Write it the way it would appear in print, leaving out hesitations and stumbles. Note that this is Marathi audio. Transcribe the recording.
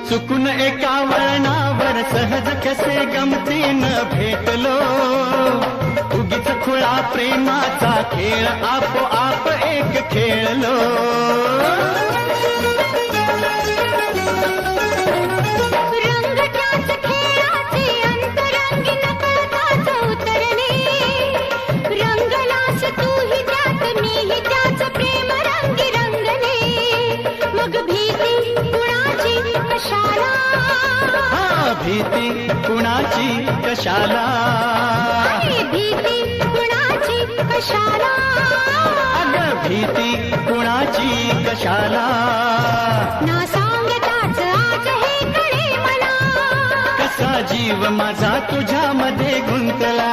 चुकून एका वळणावर सहज कसे गमतीनं भेटलो, उगीच खुळा प्रेमाचा खेळ आपोआप एक खेळलो. रंगताच खेळाचे अंतरंगी नकळताच उतरले, रंगलास तूही त्यात मीही त्याच प्रेम रंगी रंगले. मग भीती कुणाची कशाला, भीती कुणाची कशाला, भीती कुणाची कशाला, अगं भीती कुणाची कशाला. ना सांगताच आज हे कळे मला, कसा जीव माझा तुझ्यामध्ये गुंतला.